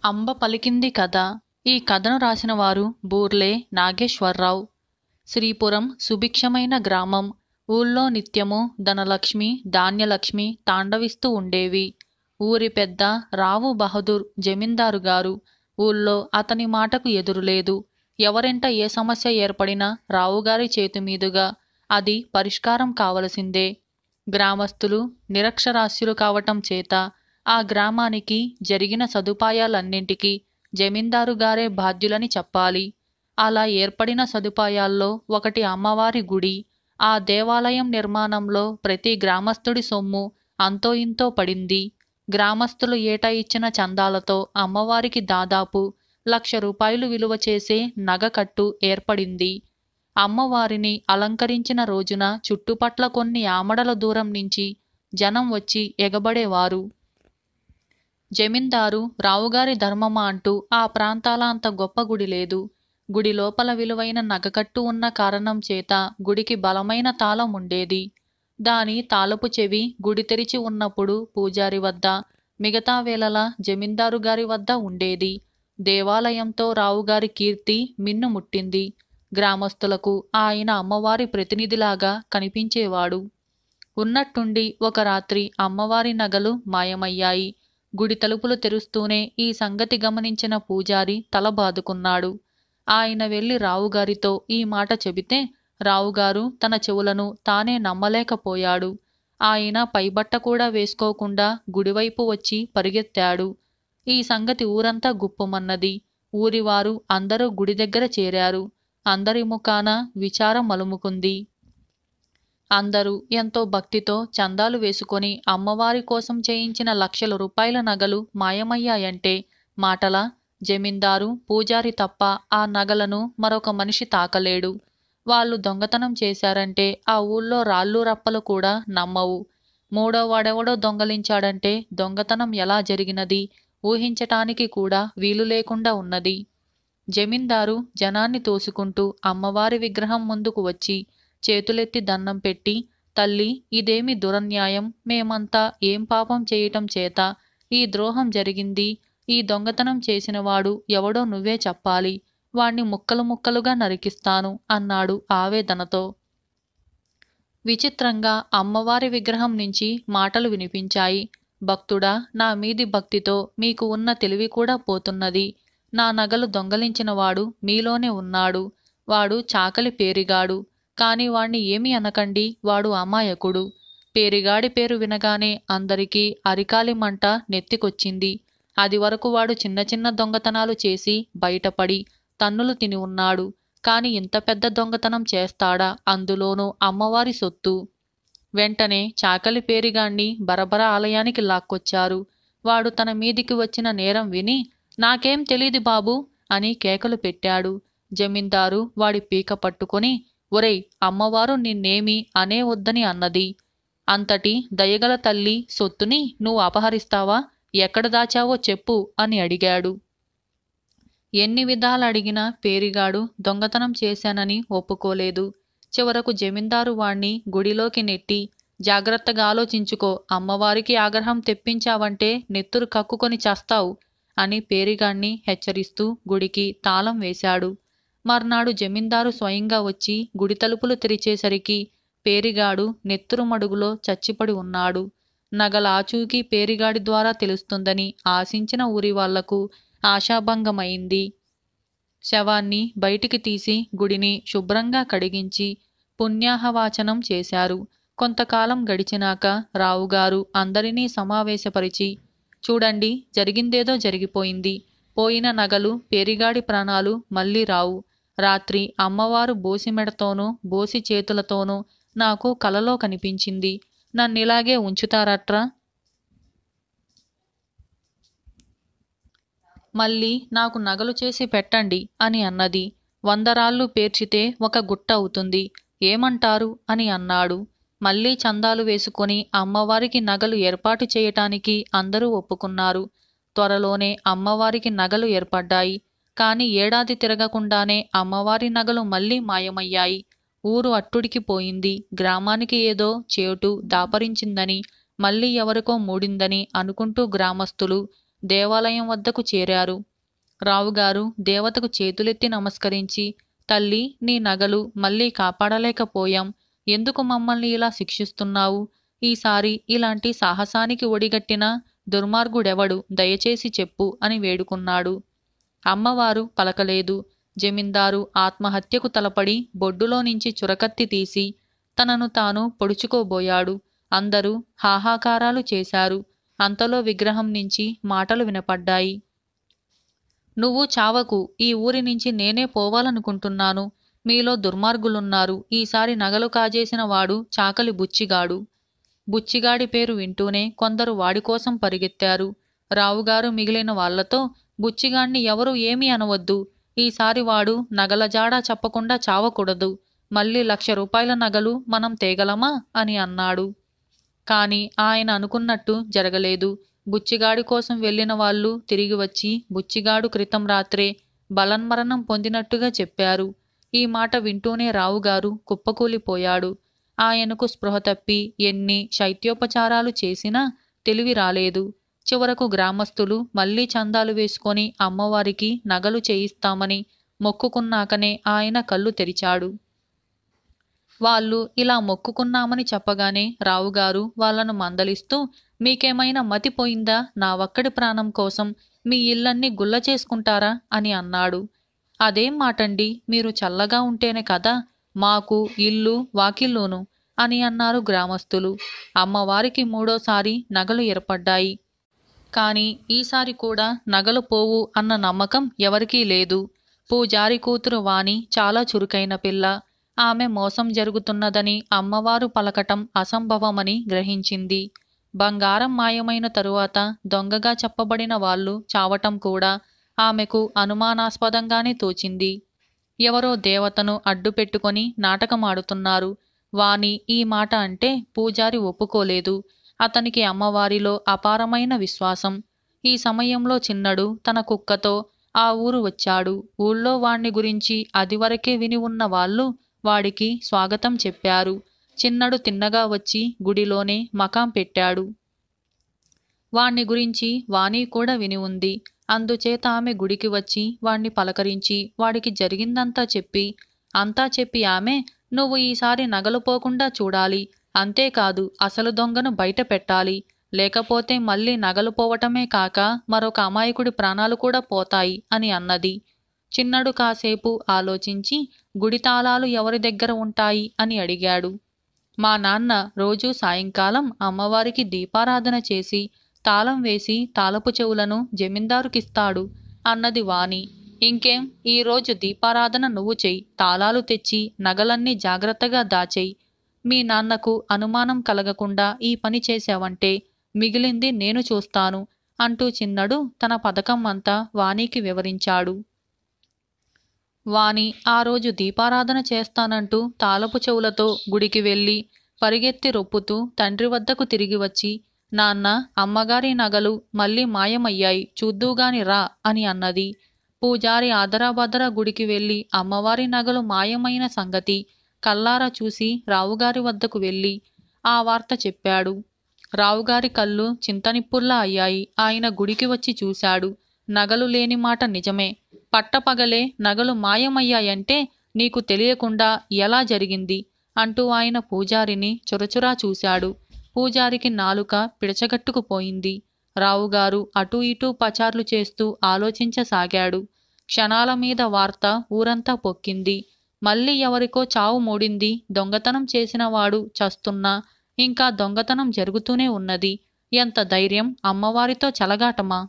అంబ పలికింది కథ. ఈ కథను రాసిన వారు బూర్లే నాగేశ్వరరావు. శ్రీపురం సుభిక్షమైన గ్రామం. ఊళ్ళో నిత్యము ధనలక్ష్మి ధాన్యలక్ష్మి తాండవిస్తూ ఉండేవి. ఊరి పెద్ద రావు బహదూర్ జమీందారు గారు. ఊళ్ళో అతని మాటకు ఎదురులేదు. ఎవరింట ఏ సమస్య ఏర్పడినా రావుగారి చేతిమీదుగా అది పరిష్కారం కావలసిందే. గ్రామస్తులు నిరక్షరాస్యులు కావటం చేత ఆ గ్రామానికి జరిగిన సదుపాయాలన్నింటికీ జమీందారుగారే బాధ్యులని చెప్పాలి. అలా ఏర్పడిన సదుపాయాల్లో ఒకటి అమ్మవారి గుడి. ఆ దేవాలయం నిర్మాణంలో ప్రతి గ్రామస్తుడి సొమ్ము అంతో ఇంతో పడింది. గ్రామస్తులు ఏటా ఇచ్చిన చందాలతో అమ్మవారికి దాదాపు 1,00,000 రూపాయలు విలువ చేసే నగకట్టు ఏర్పడింది. అమ్మవారిని అలంకరించిన రోజున చుట్టుపట్ల కొన్ని ఆమడల దూరం నుంచి జనం వచ్చి ఎగబడేవారు. జమీందారు రావుగారి ధర్మమా అంటూ ఆ ప్రాంతాల అంత గొప్ప గుడి లేదు. గుడి లోపల విలువైన నగకట్టు ఉన్న కారణం చేత గుడికి బలమైన తాళం ఉండేది. దాని తాళపు చెవి గుడి తెరిచి ఉన్నప్పుడు పూజారి వద్ద, మిగతా వేళలా జమీందారు గారి వద్ద ఉండేది. దేవాలయంతో రావుగారి కీర్తి మిన్నుముట్టింది. గ్రామస్తులకు ఆయన అమ్మవారి ప్రతినిధిలాగా కనిపించేవాడు. ఉన్నట్టుండి ఒక రాత్రి అమ్మవారి నగలు మాయమయ్యాయి. గుడి తలుపులు తెరుస్తూనే ఈ సంగతి గమనించిన పూజారి తల బాదుకున్నాడు. ఆయన వెళ్లి రావుగారితో ఈ మాట చెబితే రావుగారు తన చెవులను తానే నమ్మలేకపోయాడు. ఆయన పైబట్ట కూడా వేసుకోకుండా గుడివైపు వచ్చి పరిగెత్తాడు. ఈ సంగతి ఊరంతా గుప్పుమన్నది. ఊరివారు అందరూ గుడి దగ్గర చేరారు. అందరి ముఖాన విచారం అలుముకుంది. అందరూ ఎంతో భక్తితో చందాలు వేసుకొని అమ్మవారి కోసం చేయించిన 1,00,000 రూపాయల నగలు మాయమయ్యాయంటే మాటలా? జమీందారు పూజారి తప్ప ఆ నగలను మరొక మనిషి తాకలేడు. వాళ్ళు దొంగతనం చేశారంటే ఆ ఊళ్ళో రాళ్ళు రప్పలు కూడా నమ్మవు. మూడో వాడెవడో దొంగలించాడంటే దొంగతనం ఎలా జరిగినది ఊహించటానికి కూడా వీలు లేకుండా ఉన్నది. జమీందారు జనాన్ని తోసుకుంటూ అమ్మవారి విగ్రహం ముందుకు వచ్చి చేతులెత్తి దండం పెట్టి, తల్లి, ఇదేమి దురన్యాయం, మేమంతా ఏం పాపం చేయటం చేత ఈ ద్రోహం జరిగింది? ఈ దొంగతనం చేసినవాడు ఎవడో నువ్వే చెప్పాలి. వాణ్ణి ముక్కలు ముక్కలుగా నరికిస్తాను అన్నాడు ఆవేదనతో. విచిత్రంగా అమ్మవారి విగ్రహం నుంచి మాటలు వినిపించాయి. భక్తుడా, నా మీది భక్తితో మీకు ఉన్న తెలివి కూడా పోతున్నది. నా నగలు దొంగలించినవాడు మీలోనే ఉన్నాడు. వాడు చాకలి పేరిగాడు. కాని వాణ్ణి ఏమీ అనకండి, వాడు అమాయకుడు. పేరిగాడి పేరు వినగానే అందరికీ అరికాలి మంట నెత్తికొచ్చింది. అది వరకు వాడు చిన్న చిన్న దొంగతనాలు చేసి బయటపడి తన్నులు తిని ఉన్నాడు. కాని ఇంత పెద్ద దొంగతనం చేస్తాడా, అందులోనూ అమ్మవారి సొత్తు? వెంటనే చాకలి పేరిగాణ్ణి బరబర ఆలయానికి లాక్కొచ్చారు. వాడు తన మీదికి వచ్చిన నేరం విని, నాకేం తెలీదు బాబూ అని కేకలు పెట్టాడు. జమీందారు వాడి పీక పట్టుకొని, ఒరేయ్, అమ్మవారు నిన్నేమీ అనే వద్దని అన్నది. అంతటి దయగల తల్లి సొత్తుని నువ్వు అపహరిస్తావా? ఎక్కడ దాచావో చెప్పు అని అడిగాడు. ఎన్ని విధాలు అడిగినా పేరిగాడు దొంగతనం చేశానని ఒప్పుకోలేదు. చివరకు జమీందారు వాణ్ణి గుడిలోకి నెట్టి, జాగ్రత్తగా ఆలోచించుకో, అమ్మవారికి ఆగ్రహం తెప్పించావంటే నెత్తురు కక్కుకొని చస్తావు అని పేరిగాణ్ణి హెచ్చరిస్తూ గుడికి తాళం వేశాడు. మర్నాడు జమీందారు స్వయంగా వచ్చి గుడి తలుపులు తెరిచేసరికి పేరిగాడు నెత్తురు మడుగులో చచ్చిపడి ఉన్నాడు. నగల ఆచూకీ పేరిగాడి ద్వారా తెలుస్తుందని ఆశించిన ఊరి వాళ్లకు ఆశాభంగమైంది. శవాన్ని బయటికి తీసి గుడిని శుభ్రంగా కడిగించి పుణ్యాహవాచనం చేశారు. కొంతకాలం గడిచినాక రావుగారు అందరినీ సమావేశపరిచి, చూడండి, జరిగిందేదో జరిగిపోయింది. పోయిన నగలు, పేరిగాడి ప్రాణాలు మళ్ళీ రావు. రాత్రి అమ్మవారు బోసి మెడతోనూ బోసి చేతులతోనూ నాకు కలలో కనిపించింది. నన్నిలాగే ఉంచుతారట్రా? మళ్ళీ నాకు నగలు చేసి పెట్టండి అని అన్నది. 100 రాళ్ళు పేర్చితే ఒక గుట్ట అవుతుంది, ఏమంటారు అని అన్నాడు. మళ్ళీ చందాలు వేసుకొని అమ్మవారికి నగలు ఏర్పాటు చేయటానికి అందరూ ఒప్పుకున్నారు. త్వరలోనే అమ్మవారికి నగలు ఏర్పడ్డాయి. కాని ఏడాది తిరగకుండానే అమ్మవారి నగలు మళ్ళీ మాయమయ్యాయి. ఊరు అట్టుడికి పోయింది. గ్రామానికి ఏదో చేటు దాపరించిందని, మళ్ళీ ఎవరికో మూడిందని అనుకుంటూ గ్రామస్తులు దేవాలయం వద్దకు చేరారు. రావుగారు దేవతకు చేతులెత్తి నమస్కరించి, తల్లి, నీ నగలు మళ్ళీ కాపాడలేకపోయాం. ఎందుకు మమ్మల్ని ఇలా శిక్షిస్తున్నావు? ఈసారి ఇలాంటి సాహసానికి ఒడిగట్టిన దుర్మార్గుడెవడు, దయచేసి చెప్పు అని వేడుకున్నాడు. అమ్మవారు పలకలేదు. జమీందారు ఆత్మహత్యకు తలపడి బొడ్డులో నుంచి చురకత్తి తీసి తనను తాను పొడుచుకోబోయాడు. అందరూ హాహాకారాలు చేశారు. అంతలో విగ్రహం నుంచి మాటలు వినపడ్డాయి. నువ్వు చావకు, ఈ ఊరి నుంచి నేనే పోవాలనుకుంటున్నాను. మీలో దుర్మార్గులున్నారు. ఈసారి నగలు కాజేసిన వాడు చాకలి బుచ్చిగాడు. బుచ్చిగాడి పేరు వింటూనే కొందరు వాడికోసం పరిగెత్తారు. రావుగారు మిగిలిన వాళ్లతో, బుచ్చిగాణ్ణి ఎవరూ ఏమీ అనవద్దు. ఈసారి వాడు నగల జాడా చెప్పకుండా చావకూడదు. మళ్ళీ 1,00,000 రూపాయల నగలు మనం తేగలమా అని అన్నాడు. కాని ఆయన అనుకున్నట్టు జరగలేదు. బుచ్చిగాడి కోసం వెళ్లిన వాళ్ళు తిరిగి వచ్చి బుచ్చిగాడు క్రితం రాత్రే బలన్మరణం పొందినట్టుగా చెప్పారు. ఈ మాట వింటూనే రావుగారు కుప్పకూలిపోయాడు. ఆయనకు స్పృహ తప్పి ఎన్ని శైత్యోపచారాలు చేసినా తెలివి రాలేదు. చివరకు గ్రామస్తులు మళ్లీ చందాలు వేసుకొని అమ్మవారికి నగలు చేయిస్తామని మొక్కుకున్నాకనే ఆయన కళ్ళు తెరిచాడు. వాళ్ళు ఇలా మొక్కుకున్నామని చెప్పగానే రావుగారు వాళ్లను మందలిస్తూ, మీకేమైనా మతిపోయిందా? నా ఒక్కడి ప్రాణం కోసం మీ ఇళ్లన్నీ గుల్ల చేసుకుంటారా అని అన్నాడు. అదేం మాటండి, మీరు చల్లగా ఉంటేనే కదా మాకు ఇల్లు వాకిల్లును అని అన్నారు గ్రామస్తులు. అమ్మవారికి 3వసారి నగలు ఏర్పడ్డాయి. కాని ఈసారి కూడా నగలు పోవు అన్న నమ్మకం ఎవరికీ లేదు. పూజారి కూతురు వాణి చాలా చురుకైన పిల్ల. ఆమె మోసం జరుగుతున్నదని అమ్మవారు పలకటం అసంభవమని గ్రహించింది. బంగారం మాయమైన తరువాత దొంగగా చెప్పబడిన వాళ్ళు చావటం కూడా ఆమెకు అనుమానాస్పదంగానే తోచింది. ఎవరో దేవతను అడ్డుపెట్టుకొని నాటకమాడుతున్నారు. వాణి ఈ మాట అంటే పూజారి ఒప్పుకోలేదు. అతనికి అమ్మవారిలో అపారమైన విశ్వాసం. ఈ సమయంలో చిన్నడు తన కుక్కతో ఆ ఊరు వచ్చాడు. ఊళ్ళో వాణ్ణి గురించి అదివరకే విని ఉన్న వాళ్ళు వాడికి స్వాగతం చెప్పారు. చిన్నడు తిన్నగా వచ్చి గుడిలోనే మకాం పెట్టాడు. వాణ్ణి గురించి వాణి కూడా విని ఉంది. అందుచేత ఆమె గుడికి వచ్చి వాణ్ణి పలకరించి వాడికి జరిగిందంతా చెప్పి ఆమె, నువ్వు ఈసారి నగలు పోకుండా చూడాలి. అంతేకాదు అసలు దొంగను బయట పెట్టాలి. లేకపోతే మళ్ళీ నగలు పోవటమే కాక మరొక అమాయకుడి ప్రాణాలు కూడా పోతాయి అని అన్నది. చిన్నడు కాసేపు ఆలోచించి, గుడి తాళాలు ఎవరి దగ్గర ఉంటాయి అని అడిగాడు. మా నాన్న రోజూ సాయంకాలం అమ్మవారికి దీపారాధన చేసి తాళం వేసి తాళపు చెవులను జమీందారుకిస్తాడు అన్నది వాణి. ఇంకేం, ఈరోజు దీపారాధన నువ్వు చెయ్యి. తాళాలు తెచ్చి నగలన్నీ జాగ్రత్తగా దాచేయి. మీ నాన్నకు అనుమానం కలగకుండా ఈ పని చేశావంటే మిగిలింది నేను చూస్తాను అంటూ చిన్నడు తన పథకం అంతా వాణికి వివరించాడు. వాణి ఆ రోజు దీపారాధన చేస్తానంటూ తాళపు చెవులతో గుడికి వెళ్ళి పరిగెత్తి రొప్పుతూ తండ్రి వద్దకు తిరిగి వచ్చి, నాన్న, అమ్మగారి నగలు మళ్ళీ మాయమయ్యాయి, చూద్దూగాని రా అని అన్నది. పూజారి ఆదరాబదరా గుడికి వెళ్ళి అమ్మవారి నగలు మాయమైన సంగతి కల్లారా చూసి రావుగారి వద్దకు వెళ్ళి ఆ వార్త చెప్పాడు. రావుగారి కళ్ళు చింతనిప్పుల్లా అయ్యాయి. ఆయన గుడికి వచ్చి చూశాడు. నగలు లేని మాట నిజమే. పట్టపగలే నగలు మాయమయ్యాయంటే నీకు తెలియకుండా ఎలా జరిగింది అంటూ ఆయన పూజారిని చురచురా చూశాడు. పూజారికి నాలుక పిడచగట్టుకుపోయింది. రావుగారు అటూ ఇటూ పచార్లు చేస్తూ ఆలోచించసాగాడు. క్షణాల మీద వార్త ఊరంతా పొక్కింది. మళ్ళీ ఎవరికో చావు మూడింది. దొంగతనం చేసినవాడు చస్తున్నా ఇంకా దొంగతనం జరుగుతూనే ఉన్నది. ఎంత ధైర్యం! అమ్మవారితో చెలగాటమా?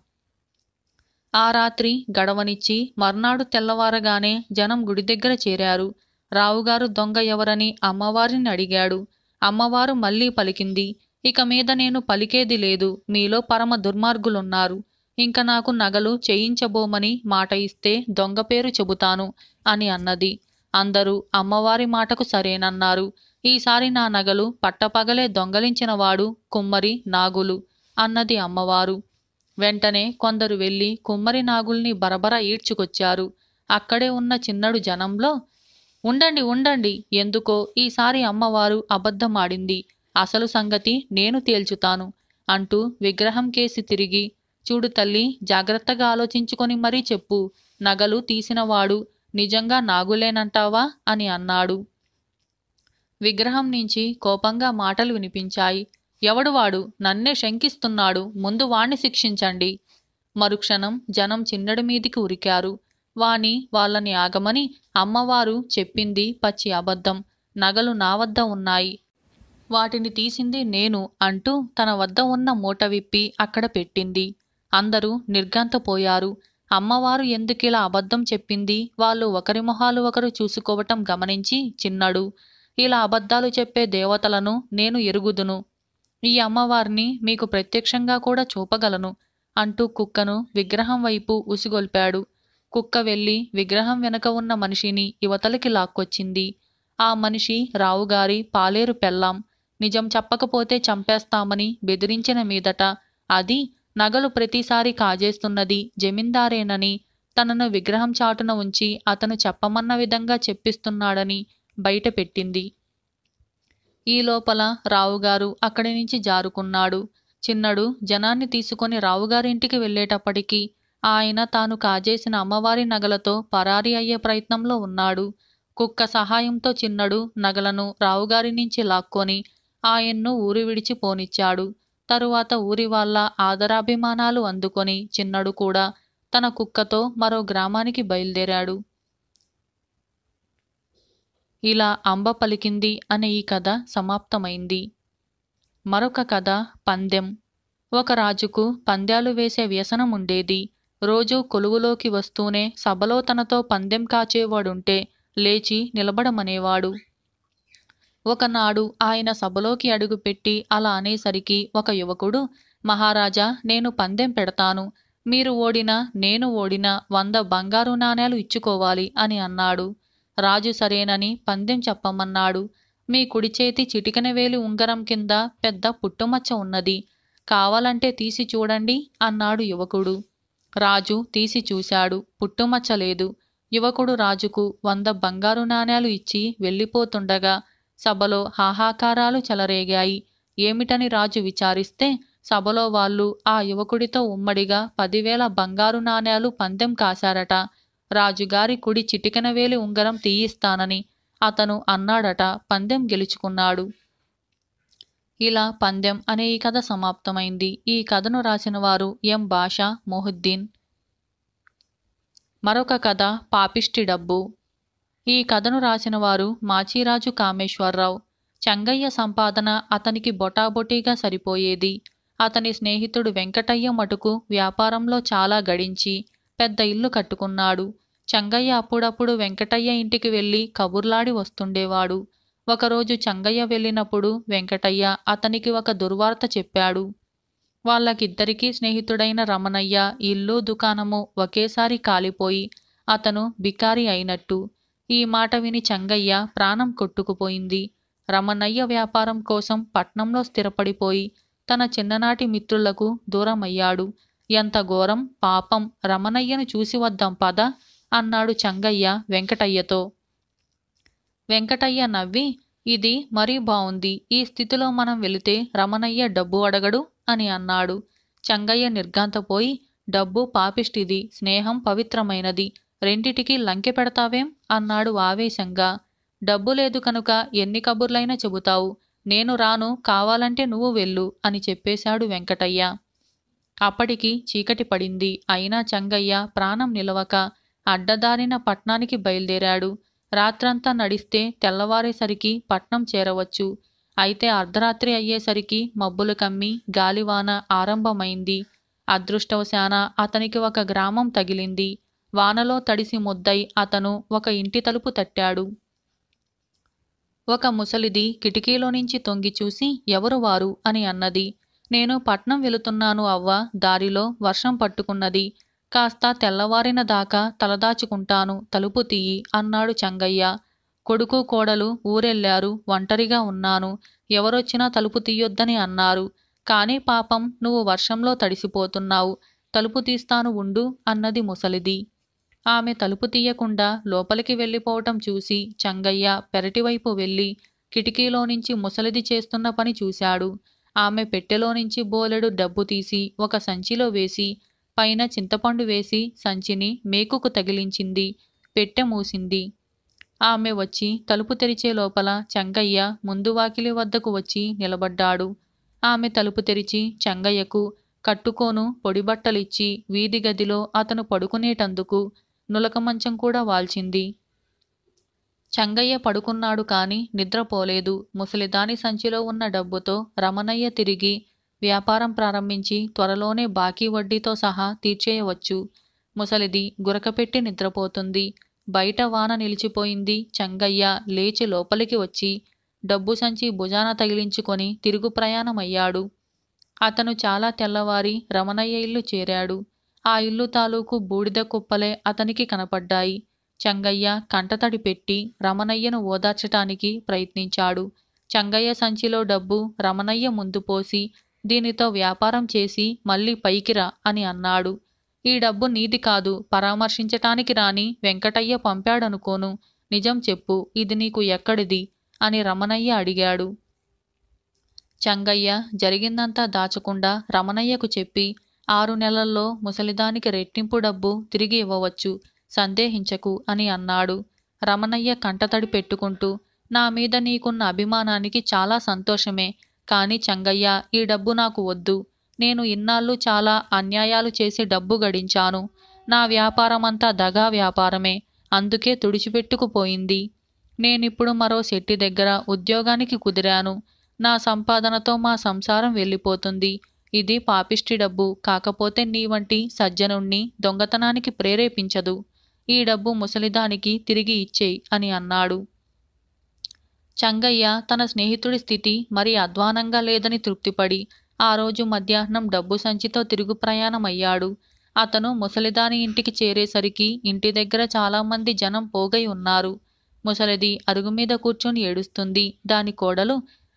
ఆ రాత్రి గడవనిచ్చి మర్నాడు తెల్లవారగానే జనం గుడి దగ్గర చేరారు. రావుగారు దొంగ ఎవరని అమ్మవారిని అడిగాడు. అమ్మవారు మళ్ళీ పలికింది, ఇక మీద నేను పలికేది లేదు. మీలో పరమ దుర్మార్గులున్నారు. ఇంక నాకు నగలు చేయించబోమని మాట ఇస్తే దొంగ పేరు చెబుతాను అని అన్నది. అందరూ అమ్మవారి మాటకు సరేనన్నారు. ఈసారి నా నగలు పట్టపగలే దొంగలించినవాడు కుమ్మరి నాగులు అన్నది అమ్మవారు. వెంటనే కొందరు వెళ్ళి కుమ్మరి నాగుల్ని బరబరా ఈడ్చుకొచ్చారు. అక్కడే ఉన్న చిన్నడు జనంలో, ఉండండి ఉండండి, ఎందుకో ఈసారి అమ్మవారు అబద్ధమాడింది. అసలు సంగతి నేను తేల్చుతాను అంటూ విగ్రహం కేసి తిరిగి చూడు తల్లి, జాగ్రత్తగా ఆలోచించుకొని మరీ చెప్పు. నగలు తీసినవాడు నిజంగా నాగులేనంటావా అని అన్నాడు. విగ్రహం నుంచి కోపంగా మాటలు వినిపించాయి. ఎవడు వాడు? నన్నే శంకిస్తున్నాడు. ముందు వాణ్ణి శిక్షించండి. మరుక్షణం జనం చిన్నడి మీదికి ఉరికారు. వాళ్ళని ఆగమని. అమ్మవారు చెప్పింది పచ్చి అబద్ధం. నగలు నా వద్ద ఉన్నాయి. వాటిని తీసింది నేను అంటూ తన వద్ద ఉన్న మూట విప్పి అక్కడ పెట్టింది. అందరూ నిర్ఘాంతపోయారు. అమ్మవారు ఎందుకిలా అబద్ధం చెప్పింది? వాళ్ళు ఒకరి మొహాలు ఒకరు చూసుకోవటం గమనించి చిన్నడు, ఇలా అబద్ధాలు చెప్పే దేవతలను నేను ఎరుగుదును. ఈ అమ్మవారిని మీకు ప్రత్యక్షంగా కూడా చూపగలను అంటూ కుక్కను విగ్రహం వైపు ఉసిగొల్పాడు. కుక్క వెళ్ళి విగ్రహం వెనక ఉన్న మనిషిని యువతలకి లాక్కొచ్చింది. ఆ మనిషి రావుగారి పాలేరు పెళ్ళాం. నిజం చెప్పకపోతే చంపేస్తామని బెదిరించిన మీదట అది నగలు ప్రతిసారి కాజేస్తున్నది జమీందారేనని, తనను విగ్రహం చాటున ఉంచి అతను చెప్పమన్న విధంగా చెప్పిస్తున్నాడని బయట పెట్టింది. ఈ లోపల రావుగారు అక్కడి నుంచి జారుకున్నాడు. చిన్నడు జనాన్ని తీసుకొని రావుగారింటికి వెళ్ళేటప్పటికీ ఆయన తాను కాజేసిన అమ్మవారి నగలతో పరారీ అయ్యే ప్రయత్నంలో ఉన్నాడు. కుక్క సహాయంతో చిన్నడు నగలను రావుగారి నుంచి లాక్కొని ఆయన్ను ఊరు విడిచి పోనిచ్చాడు. తరువాత ఊరి వాళ్ళ ఆదరాభిమానాలు అందుకొని చిన్నడు కూడా తన కుక్కతో మరో గ్రామానికి బయలుదేరాడు. ఇలా అంబ పలికింది అనే ఈ కథ సమాప్తమైంది. మరొక కథ పందెం. ఒక రాజుకు పందాలు వేసే వ్యసనం ఉండేది. రోజూ కొలువులోకి వస్తూనే సభలో తనతో పందెం కాచేవాడుంటే లేచి నిలబడమనేవాడు. ఒకనాడు ఆయన సభలోకి అడుగుపెట్టి అలా అనేసరికి ఒక యువకుడు, మహారాజా, నేను పందెం పెడతాను. మీరు ఓడినా నేను ఓడినా 100 బంగారు నాణేలు ఇచ్చుకోవాలి అని అన్నాడు. రాజు సరేనని పందెం చెప్పమన్నాడు. మీ కుడి చేతి చిటికెన వేలి ఉంగరం కింద పెద్ద పుట్టుమచ్చ ఉన్నది. కావాలంటే తీసి చూడండి అన్నాడు యువకుడు. రాజు తీసి చూశాడు. పుట్టుమచ్చ లేదు. యువకుడు రాజుకు 100 బంగారు నాణేలు ఇచ్చి వెళ్ళిపోతుండగా సభలో హాహాకారాలు చెలరేగాయి. ఏమిటని రాజు విచారిస్తే సభలో వాళ్ళు ఆ యువకుడితో ఉమ్మడిగా 10,000 బంగారు నాణేలు పందెం కాశారట. రాజుగారి కుడి చిటికెన వేలి ఉంగరం తీయిస్తానని అతను అన్నాడట. పందెం గెలుచుకున్నాడు. ఇలా పందెం అనే ఈ కథ సమాప్తమైంది. ఈ కథను రాసిన వారు ఎం బాషా మొహుద్దీన్. మరొక కథ పాపిష్టి డబ్బు. ఈ కథను రాసిన వారు మాచిరాజు కామేశ్వరరావు. చెంగయ్య సంపాదన అతనికి బొటాబొటీగా సరిపోయేది. అతని స్నేహితుడు వెంకటయ్య మటుకు వ్యాపారంలో చాలా గడించి పెద్ద ఇల్లు కట్టుకున్నాడు. చెంగయ్య అప్పుడప్పుడు వెంకటయ్య ఇంటికి వెళ్ళి కబుర్లాడి వస్తుండేవాడు. ఒకరోజు చెంగయ్య వెళ్ళినప్పుడు వెంకటయ్య అతనికి ఒక దుర్వార్త చెప్పాడు. వాళ్ళకిద్దరికీ స్నేహితుడైన రమణయ్య ఇల్లు దుకాణము ఒకేసారి కాలిపోయి అతను బికారి అయినట్టు. ఈ మాట విని చెంగయ్య ప్రాణం కొట్టుకుపోయింది. రమణయ్య వ్యాపారం కోసం పట్నంలో స్థిరపడిపోయి తన చిన్ననాటి మిత్రులకు దూరమయ్యాడు. ఎంత ఘోరం, పాపం, రమణయ్యను చూసి వద్దాం పద అన్నాడు చెంగయ్య వెంకటయ్యతో. వెంకటయ్య నవ్వి, ఇది మరీ బావుంది. ఈ స్థితిలో మనం వెళితే రమణయ్య డబ్బు అడగడు అని అన్నాడు. చెంగయ్య నిర్ఘాంతపోయి, డబ్బు పాపిష్టిది, స్నేహం పవిత్రమైనది, రెండిటికి లంకె పెడతావేం అన్నాడు ఆవేశంగా. డబ్బు లేదు కనుక ఎన్ని కబుర్లైనా చెబుతావు. నేను రాను, కావాలంటే నువ్వు వెళ్ళు అని చెప్పేశాడు వెంకటయ్య. అప్పటికి చీకటి పడింది. అయినా చెంగయ్య ప్రాణం నిలవక అడ్డదారిన పట్నానికి బయలుదేరాడు. రాత్రంతా నడిస్తే తెల్లవారేసరికి పట్నం చేరవచ్చు. అయితే అర్ధరాత్రి అయ్యేసరికి మబ్బులు కమ్మి గాలివాన ఆరంభమైంది. అదృష్టవశాన అతనికి ఒక గ్రామం తగిలింది. వానలో తడిసి ముద్దై అతను ఒక ఇంటి తలుపు తట్టాడు. ఒక ముసలిది కిటికీలో నుంచి తొంగి చూసి, ఎవరు వారు అని అన్నది. నేను పట్నం వెళుతున్నాను అవ్వ, దారిలో వర్షం పట్టుకున్నది. కాస్త తెల్లవారిన దాకా తలదాచుకుంటాను, తలుపు తీయి అన్నాడు చెంగయ్య. కొడుకు కోడలు ఊరెళ్ళారు, ఒంటరిగా ఉన్నాను. ఎవరొచ్చినా తలుపు తీయొద్దని అన్నారు. కానీ పాపం నువ్వు వర్షంలో తడిసిపోతున్నావు, తలుపు తీస్తాను ఉండు అన్నది ముసలిది. ఆమె తలుపు తీయకుండా లోపలికి వెళ్ళిపోవటం చూసి చెంగయ్య పెరటివైపు వెళ్ళి కిటికీలో నుంచి ముసలిది చేస్తున్న పని చూశాడు. ఆమె పెట్టెలో నుంచి బోలెడు డబ్బు తీసి ఒక సంచిలో వేసి పైన చింతపండు వేసి సంచిని మేకుకు తగిలించింది. పెట్టె మూసింది. ఆమె వచ్చి తలుపు తెరిచే లోపల చెంగయ్య ముందు వాకిలి వద్దకు వచ్చి నిలబడ్డాడు. ఆమె తలుపు తెరిచి చెంగయ్యకు కట్టుకోను పొడిబట్టలిచ్చి వీధి గదిలో అతను పడుకునేటందుకు నులక మంచం కూడా వాల్చింది. చెంగయ్య పడుకున్నాడు కాని నిద్రపోలేదు. ముసలిదాని సంచిలో ఉన్న డబ్బుతో రమణయ్య తిరిగి వ్యాపారం ప్రారంభించి త్వరలోనే బాకీ వడ్డీతో సహా తీర్చేయవచ్చు. ముసలిది గురకపెట్టి నిద్రపోతుంది. బయట వాన నిలిచిపోయింది. చెంగయ్య లేచి లోపలికి వచ్చి డబ్బు సంచి భుజాన తగిలించుకొని తిరుగు ప్రయాణమయ్యాడు. అతను చాలా తెల్లవారి రమణయ్య ఇల్లు చేరాడు. ఆ ఇల్లు తాలూకు బూడిద కుప్పలే అతనికి కనపడ్డాయి. చెంగయ్య కంటతడి పెట్టి రమణయ్యను ఓదార్చటానికి ప్రయత్నించాడు. చెంగయ్య సంచిలో డబ్బు రమణయ్య ముందు పోసి దీనితో వ్యాపారం చేసి మళ్ళీ పైకిరా అని అన్నాడు. ఈ డబ్బు నీది కాదు, పరామర్శించటానికి రాని వెంకటయ్య పంపాడనుకోను. నిజం చెప్పు, ఇది నీకు ఎక్కడిది అని రమణయ్య అడిగాడు. చెంగయ్య జరిగిందంతా దాచకుండా రమణయ్యకు చెప్పి 6 నెలల్లో ముసలిదానికి రెట్టింపు డబ్బు తిరిగి ఇవ్వవచ్చు, సందేహించకు అని అన్నాడు. రమణయ్య కంటతడి పెట్టుకుంటూ నా మీద నీకున్న అభిమానానికి చాలా సంతోషమే, కాని చెంగయ్య ఈ డబ్బు నాకు వద్దు. నేను ఇన్నాళ్ళు చాలా అన్యాయాలు చేసి డబ్బు గడించాను. నా వ్యాపారమంతా దగా వ్యాపారమే, అందుకే తుడిచిపెట్టుకుపోయింది. నేనిప్పుడు మరో శెట్టి దగ్గర ఉద్యోగానికి కుదిరాను. నా సంపాదనతో మా సంసారం వెళ్ళిపోతుంది. ఇది పాపిష్టి డబ్బు, కాకపోతే నీ వంటి సజ్జనుణ్ణి దొంగతనానికి ప్రేరేపించదు. ఈ డబ్బు ముసలిదానికి తిరిగి ఇచ్చేయి అని అన్నాడు. చెంగయ్య తన స్నేహితుడి స్థితి మరి అధ్వానంగా లేదని తృప్తిపడి ఆ రోజు మధ్యాహ్నం డబ్బు సంచితో తిరుగు ప్రయాణమయ్యాడు. అతను ముసలిదాని ఇంటికి చేరేసరికి ఇంటి దగ్గర చాలామంది జనం పోగై ఉన్నారు. ముసలిది అరుగుమీద కూర్చొని ఏడుస్తుంది. దాని కోడలు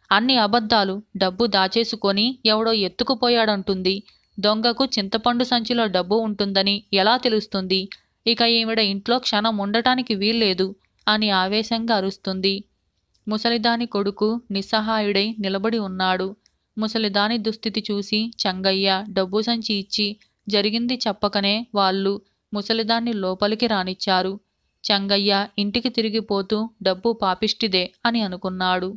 అన్ని అబద్ధాలు, డబ్బు దాచేసుకొని ఎవడో ఎత్తుకుపోయాడంటుంది. దొంగకు చింతపండు సంచిలో డబ్బు ఉంటుందని ఎలా తెలుస్తుంది? ఇక ఈవిడ ఇంట్లో క్షణం ఉండటానికి వీల్లేదు అని ఆవేశంగా అరుస్తుంది. ముసలిదాని కొడుకు నిస్సహాయుడై నిలబడి ఉన్నాడు. ముసలిదాని దుస్థితి చూసి చెంగయ్య డబ్బు సంచి ఇచ్చి జరిగింది చెప్పకనే వాళ్ళు ముసలిదాన్ని లోపలికి రానిచ్చారు. చెంగయ్య ఇంటికి తిరిగిపోతూ డబ్బు పాపిష్టిదే అని అనుకున్నాడు.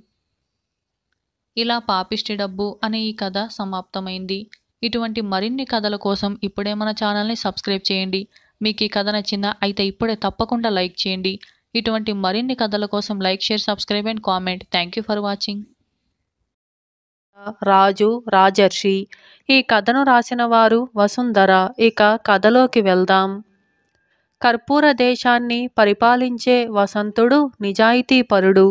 ఇలా పాపిష్టి డబ్బు అనే ఈ కథ సమాప్తమైంది. ఇటువంటి మరిన్ని కథల కోసం ఇప్పుడే మన ఛానల్ని సబ్స్క్రైబ్ చేయండి. మీకు ఈ కథ నచ్చిందా? అయితే ఇప్పుడే తప్పకుండా లైక్ చేయండి. ఇటువంటి మరిన్ని కథల కోసం like, share, subscribe and comment. Thank you for watching. Raju Rajarshi. ఈ కథను రాసిన వారు వసుంధర. ఇక కథలోకి వెళ్దాం. కర్పూర దేశాన్ని పరిపాలించే వసంతుడు నిజాయితీపరుడు.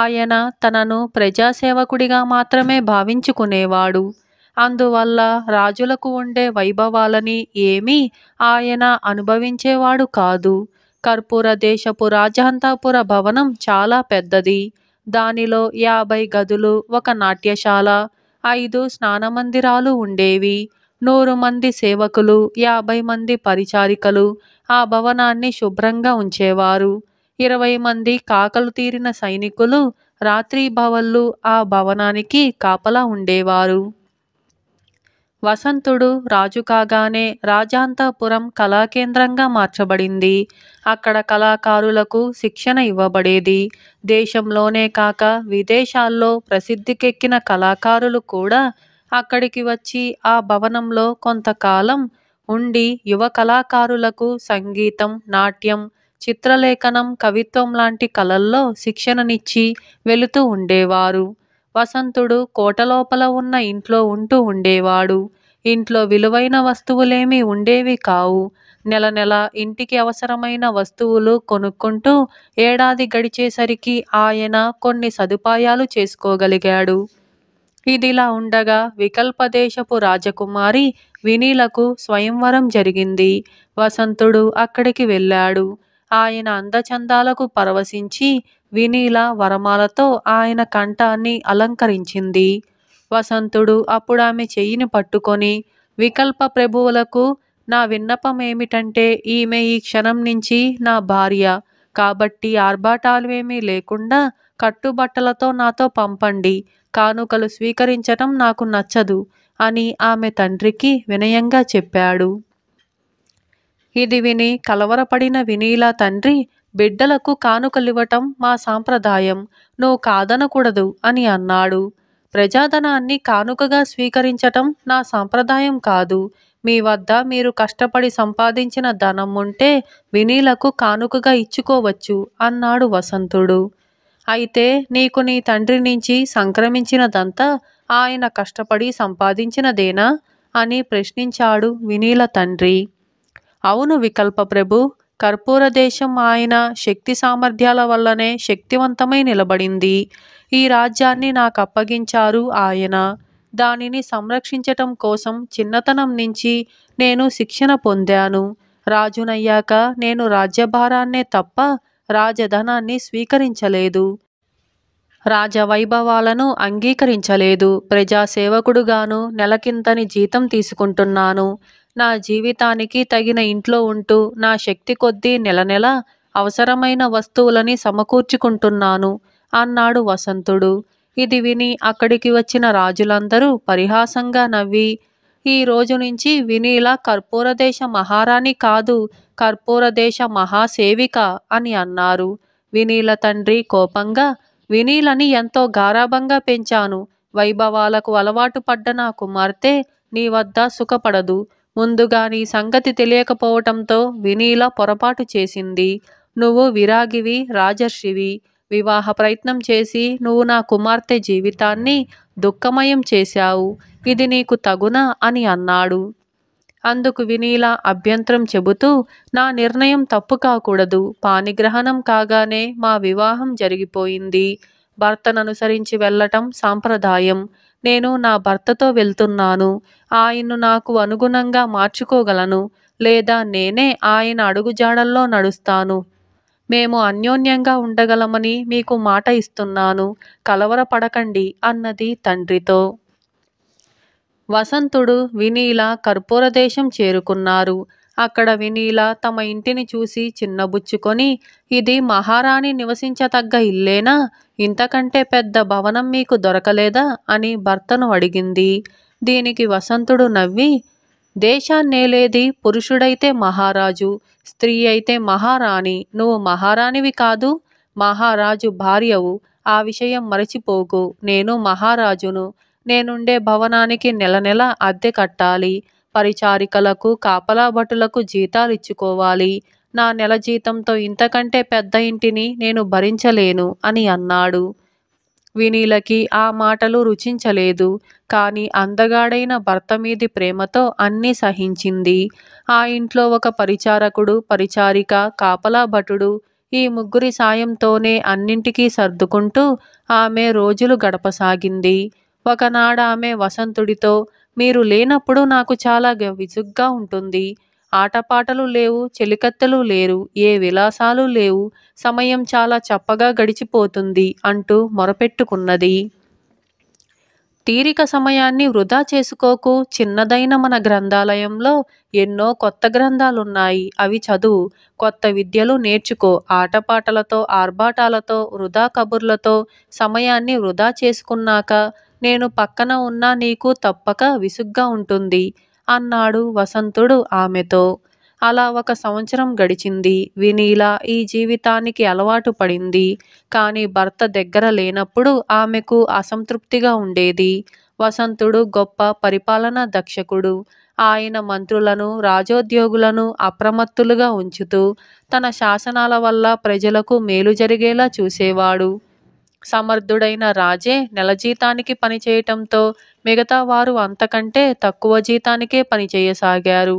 ఆయన తనను ప్రజాసేవకుడిగా మాత్రమే భావించుకునేవాడు. అందువల్ల రాజులకు ఉండే వైభవాలని ఏమీ ఆయన అనుభవించేవాడు కాదు. కర్పూర దేశపు రాజహంతాపుర భవనం చాలా పెద్దది. దానిలో 50 గదులు, ఒక నాట్యశాల, 5 స్నానమందిరాలు ఉండేవి. 100 మంది సేవకులు, 50 మంది పరిచారికలు ఆ భవనాన్ని శుభ్రంగా ఉంచేవారు. 20 మంది కాకలు తీరిన సైనికులు రాత్రింబవళ్ళు ఆ భవనానికి కాపలా ఉండేవారు. వసంతుడు రాజు కాగానే రాజాంతపురం కళాకేంద్రంగా మార్చబడింది. అక్కడ కళాకారులకు శిక్షణ ఇవ్వబడేది. దేశంలోనే కాక విదేశాల్లో ప్రసిద్ధికెక్కిన కళాకారులు కూడా అక్కడికి వచ్చి ఆ భవనంలో కొంతకాలం ఉండి యువ కళాకారులకు సంగీతం, నాట్యం, చిత్రలేఖనం, కవిత్వం లాంటి కళల్లో శిక్షణనిచ్చి వెళుతూ ఉండేవారు. వసంతుడు కోటలోపల ఉన్న ఇంట్లో ఉంటూ ఉండేవాడు. ఇంట్లో విలువైన వస్తువులేమీ ఉండేవి కావు. నెల నెల ఇంటికి అవసరమైన వస్తువులు కొనుక్కుంటూ ఏడాది గడిచేసరికి ఆయన కొన్ని సదుపాయాలు చేసుకోగలిగాడు. ఇదిలా ఉండగా వికల్పదేశపు రాజకుమారి వినీలకు స్వయంవరం జరిగింది. వసంతుడు అక్కడికి వెళ్ళాడు. ఆయన అందచందాలకు పరవశించి వినీల వరమాలతో ఆయన కంఠాన్ని అలంకరించింది. వసంతుడు అప్పుడు ఆమె చెయ్యిని పట్టుకొని, వికల్ప ప్రభువులకు నా విన్నపమేమిటంటే ఈమె ఈ క్షణం నుంచి నా భార్య. కాబట్టి ఆర్భాటాలేమీ లేకుండా కట్టుబట్టలతో నాతో పంపండి. కానుకలు స్వీకరించటం నాకు నచ్చదు అని ఆమె తండ్రికి వినయంగా చెప్పాడు. ఇది విని కలవరపడిన వినీల తండ్రి, బిడ్డలకు కానుకలివ్వటం మా సాంప్రదాయం, నువ్వు కాదనకూడదు అని అన్నాడు. ప్రజాధనాన్ని కానుకగా స్వీకరించటం నా సాంప్రదాయం కాదు. మీ వద్ద మీరు కష్టపడి సంపాదించిన ధనం ఉంటే వినీలకు కానుకగా ఇచ్చుకోవచ్చు అన్నాడు వసంతుడు. అయితే నీకు నీ తండ్రి నుంచి సంక్రమించినదంతా ఆయన కష్టపడి సంపాదించినదేనా అని ప్రశ్నించాడు వినీల తండ్రి. అవును వికల్ప ప్రభు, కర్పూర దేశం ఆయన శక్తి సామర్థ్యాల వల్లనే శక్తివంతమై నిలబడింది. ఈ రాజ్యాన్ని నాకు అప్పగించారు ఆయన. దానిని సంరక్షించటం కోసం చిన్నతనం నుంచి నేను శిక్షణ పొందాను. రాజునయ్యాక నేను రాజ్యభారాన్నే తప్ప రాజధనాన్ని స్వీకరించలేదు. రాజవైభవాలను అంగీకరించలేదు. ప్రజాసేవకుడుగాను నెలకింతని జీతం తీసుకుంటున్నాను. నా జీవితానికి తగిన ఇంట్లో ఉంటూ నా శక్తి కొద్దీ నెల నెల అవసరమైన వస్తువులని సమకూర్చుకుంటున్నాను అన్నాడు వసంతుడు. ఇది విని అక్కడికి వచ్చిన రాజులందరూ పరిహాసంగా నవ్వి, ఈ రోజు నుంచి వినీల కర్పూరదేశ మహారాణి కాదు, కర్పూరదేశ మహాసేవిక అని అన్నారు. వినీల తండ్రి కోపంగా, వినీలని ఎంతో గారాబంగా పెంచాను. వైభవాలకు అలవాటు పడ్డ నా కుమార్తె నీ వద్ద సుఖపడదు. ముందుగా నీ సంగతి తెలియకపోవటంతో వినీల పొరపాటు చేసింది. నువ్వు విరాగివి, రాజర్షివి. వివాహ ప్రయత్నం చేసి నువ్వు నా కుమార్తె జీవితాన్ని దుఃఖమయం చేశావు. ఇది నీకు తగునా అని అన్నాడు. అందుకు వినీల అభ్యంతరం చెబుతూ, నా నిర్ణయం తప్పు కాకూడదు. పాణిగ్రహణం కాగానే మా వివాహం జరిగిపోయింది. భర్తననుసరించి వెళ్ళటం సాంప్రదాయం. నేను నా భర్తతో వెళ్తున్నాను. ఆయన్ను నాకు అనుగుణంగా మార్చుకోగలను, లేదా నేనే ఆయన అడుగుజాడల్లో నడుస్తాను. మేము అన్యోన్యంగా ఉండగలమని మీకు మాట ఇస్తున్నాను. కలవరపడకండి అన్నది తండ్రితో. వసంతుడు, వినీల కర్పూరదేశం చేరుకున్నారు. అక్కడ వినీల తమ ఇంటిని చూసి చిన్నబుచ్చుకొని, ఇది మహారాణి నివసించతగ్గ ఇల్లేనా? ఇంతకంటే పెద్ద భవనం మీకు దొరకలేదా అని భర్తను అడిగింది. దీనికి వసంతుడు నవ్వి, దేశాన్నేలేది పురుషుడైతే మహారాజు, స్త్రీ అయితే మహారాణి. నువ్వు మహారాణివి కాదు, మహారాజు భార్యవు. ఆ విషయం మరచిపోకు. నేను మహారాజును. నేనుండే భవనానికి నెల నెల అద్దె కట్టాలి. పరిచారికలకు, కాపలా భటులకు జీతాలిచ్చుకోవాలి. నా నెల జీతంతో ఇంతకంటే పెద్ద ఇంటిని నేను భరించలేను అని అన్నాడు. వినీలకి ఆ మాటలు రుచించలేదు. కానీ అందగాడైన భర్త మీది ప్రేమతో అన్నీ సహించింది. ఆ ఇంట్లో ఒక పరిచారకుడు, పరిచారిక, కాపలా భటుడు, ఈ ముగ్గురి సాయంతోనే అన్నింటికీ సర్దుకుంటూ ఆమె రోజులు గడపసాగింది. ఒకనాడామె వసంతుడితో, మీరు లేనప్పుడు నాకు చాలా విసుగ్గా ఉంటుంది. ఆటపాటలు లేవు, చెలికత్తెలు లేరు, ఏ విలాసాలు లేవు, సమయం చాలా చప్పగా గడిచిపోతుంది అంటూ మొరపెట్టుకున్నది. తీరిక సమయాన్ని వృధా చేసుకోకు. చిన్నదైన మన గ్రంథాలయంలో ఎన్నో కొత్త గ్రంథాలున్నాయి. అవి చదువు. కొత్త విద్యలు నేర్చుకో. ఆటపాటలతో, ఆర్భాటాలతో, వృధా కబుర్లతో సమయాన్ని వృధా చేసుకున్నాక నేను పక్కన ఉన్నా నీకు తప్పక విసుగ్గా ఉంటుంది అన్నాడు వసంతుడు ఆమెతో. అలా 1 సంవత్సరం గడిచింది. వినీల ఈ జీవితానికి అలవాటు పడింది. కానీ భర్త దగ్గర లేనప్పుడు ఆమెకు అసంతృప్తిగా ఉండేది. వసంతుడు గొప్ప పరిపాలనా దక్షకుడు. ఆయన మంత్రులను, రాజోద్యోగులను అప్రమత్తులుగా ఉంచుతూ తన శాసనాల వల్ల ప్రజలకు మేలు జరిగేలా చూసేవాడు. సమర్థుడైన రాజే నెల జీతానికి పనిచేయటంతో మిగతా వారు అంతకంటే తక్కువ జీతానికే పనిచేయసాగారు.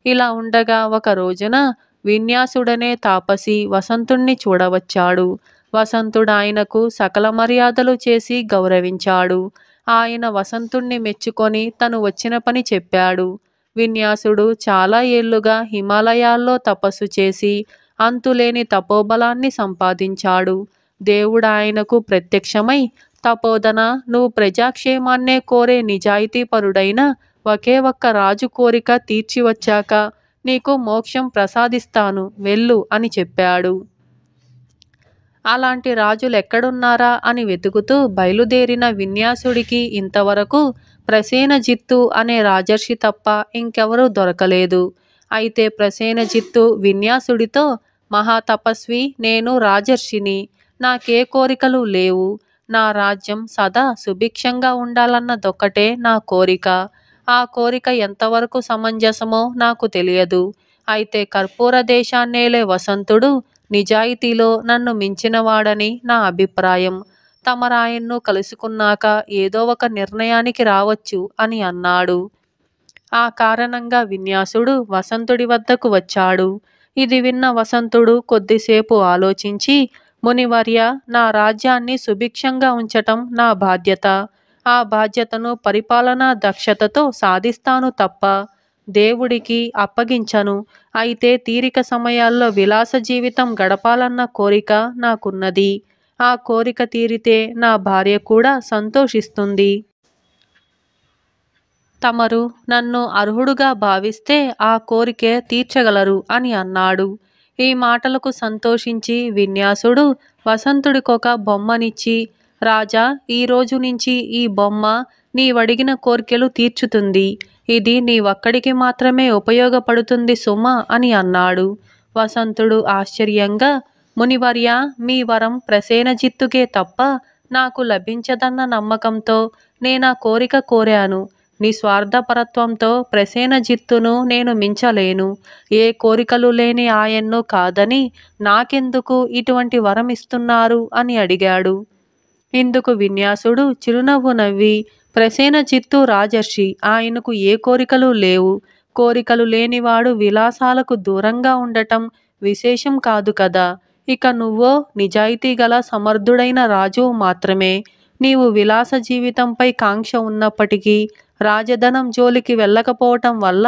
ఇలా ఉండగా ఒక రోజున విన్యాసుడనే తాపసి వసంతుణ్ణి చూడవచ్చాడు. వసంతుడాయనకు సకల మర్యాదలు చేసి గౌరవించాడు. ఆయన వసంతుణ్ణి మెచ్చుకొని తను వచ్చిన పని చెప్పాడు. విన్యాసుడు చాలా ఏళ్లుగా హిమాలయాల్లో తపస్సు చేసి అంతులేని తపోబలాన్ని సంపాదించాడు. దేవుడాయనకు ప్రత్యక్షమై, తపోధన, నువ్వు ప్రజాక్షేమాన్నే కోరే నిజాయితీపరుడైన ఒకే ఒక్క రాజు కోరిక తీర్చివచ్చాక నీకు మోక్షం ప్రసాదిస్తాను, వెళ్ళు అని చెప్పాడు. అలాంటి రాజులెక్కడున్నారా అని వెతుకుతూ బయలుదేరిన విన్యాసుడికి ఇంతవరకు ప్రసేనజిత్తు అనే రాజర్షి తప్ప ఇంకెవరూ దొరకలేదు. అయితే ప్రసేనజిత్తు విన్యాసుడితో, మహాతపస్వి, నేను రాజర్షిని. నాకే కోరికలు లేవు. నా రాజ్యం సదా సుభిక్షంగా ఉండాలన్నదొక్కటే నా కోరిక. ఆ కోరిక ఎంతవరకు సమంజసమో నాకు తెలియదు. అయితే కర్పూర దేశాన్నేలే వసంతుడు నిజాయితీలో నన్ను మించినవాడని నా అభిప్రాయం. తమరాయన్ను కలుసుకున్నాక ఏదో ఒక నిర్ణయానికి రావచ్చు అని అన్నాడు. ఆ కారణంగా విన్యాసుడు వసంతుడి వద్దకు వచ్చాడు. ఇది విన్న వసంతుడు కొద్దిసేపు ఆలోచించి, మునివర్య, నా రాజ్యాన్ని సుభిక్షంగా ఉంచటం నా బాధ్యత. ఆ బాధ్యతను పరిపాలనా దక్షతతో సాధిస్తాను తప్ప దేవుడికి అప్పగించను. అయితే తీరిక సమయాల్లో విలాస జీవితం గడపాలన్న కోరిక నాకున్నది. ఆ కోరిక తీరితే నా భార్య కూడా సంతోషిస్తుంది. తమరు నన్ను అర్హుడుగా భావిస్తే ఆ కోరికే తీర్చగలరు అని అన్నాడు. ఈ మాటలకు సంతోషించి విన్యాసుడు వసంతుడికొక బొమ్మనిచ్చి, రాజా, ఈ రోజు నుంచి ఈ బొమ్మ నీవడిగిన కోర్కెలు తీర్చుతుంది. ఇది నీవొక్కడికి మాత్రమే ఉపయోగపడుతుంది సుమా అని అన్నాడు. వసంతుడు ఆశ్చర్యంగా, మునివర్య, మీ వరం ప్రసేనజిత్తుకే తప్ప నాకు లభించదన్న నమ్మకంతో నేనా కోరిక కోరాను. నిస్వార్థపరత్వంతో ప్రసేనజిత్తును నేను మించలేను. ఏ కోరికలు లేని ఆయన్ను కాదని నాకెందుకు ఇటువంటి వరం ఇస్తున్నారు అని అడిగాడు. ఇందుకు విన్యాసుడు చిరునవ్వు నవ్వి, ప్రసేనజిత్తు రాజర్షి, ఆయనకు ఏ కోరికలు లేవు. కోరికలు లేనివాడు విలాసాలకు దూరంగా ఉండటం విశేషం కాదు కదా. ఇక నువ్వో నిజాయితీ గల సమర్థుడైన రాజువు మాత్రమే. నీవు విలాస జీవితంపై కాంక్ష ఉన్నప్పటికీ రాజధనం జోలికి వెళ్ళకపోవటం వల్ల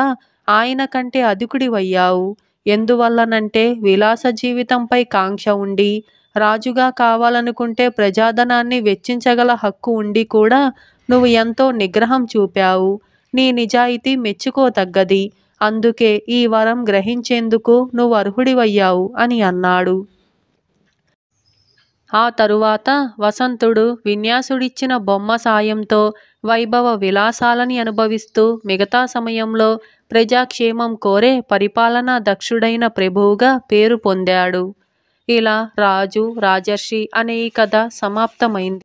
ఆయన కంటే అధికుడివయ్యావు. ఎందువల్లనంటే విలాస జీవితంపై కాంక్ష ఉండి, రాజుగా కావాలనుకుంటే ప్రజాధనాన్ని వెచ్చించగల హక్కు ఉండి కూడా నువ్వు ఎంతో నిగ్రహం చూపావు. నీ నిజాయితీ మెచ్చుకోతగ్గది. అందుకే ఈ వరం గ్రహించేందుకు నువ్వు అర్హుడివయ్యావు అని అన్నాడు. ఆ తరువాత వసంతుడు విన్యాసుడిచ్చిన బొమ్మ సాయంతో వైభవ విలాసాలని అనుభవిస్తూ మిగతా సమయంలో ప్రజాక్షేమం కోరే పరిపాలనా దక్షుడైన ప్రభువుగా పేరు పొందాడు. ఇలా రాజు, రాజర్షి అనే ఈ కథ సమాప్తమైంది.